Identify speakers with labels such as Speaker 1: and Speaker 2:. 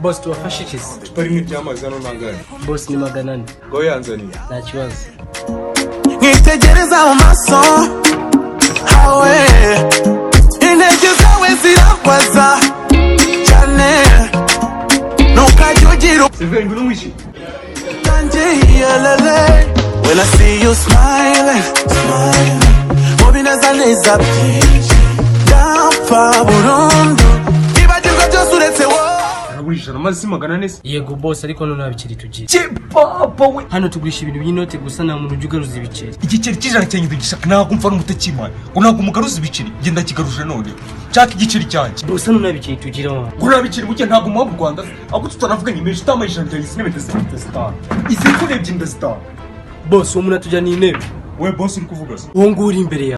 Speaker 1: Boss tuwafashe ikizi.
Speaker 2: Tupari ryamazi hano nangana.
Speaker 1: Boss ni 400.
Speaker 2: Ngo yanzaniye.
Speaker 1: Nta kibazo.
Speaker 3: Nitegereza mu maso hawe intege zawe zirakwaza cyane ntukajye
Speaker 2: Seven ngunu mwishi.
Speaker 3: When I see you smiling, mubineza neza byinshi ndapfa burundu ibagirwa byose uretse wowe.
Speaker 2: Aragurisha amazi 400.
Speaker 1: Yego boss ariko none nabikiri tugira. Papa we. Hano tugurisha ibintu by'inote gusa nta muntu ugaruza ibiceri.
Speaker 4: Igiceri kijana cyanjye ndagishaka ntabwo mfa n'umutekimana. Ngo ntabwo mugaruza ibiceri. Ngenda kigarusha none. Cyaka igiceri cyanjye.
Speaker 1: Boss hano nabikiri tugira wa.
Speaker 4: Gura biceri buke ntabwo mu Rwanda. Ako tutanavuganye menshi tamayisha ndayisi n'ibete star. Izi kurebye ndastar.
Speaker 1: Boss uwo muntu atujyana intebe.
Speaker 4: We boss uri kuvuga se?
Speaker 1: Uwo nguri imbere ya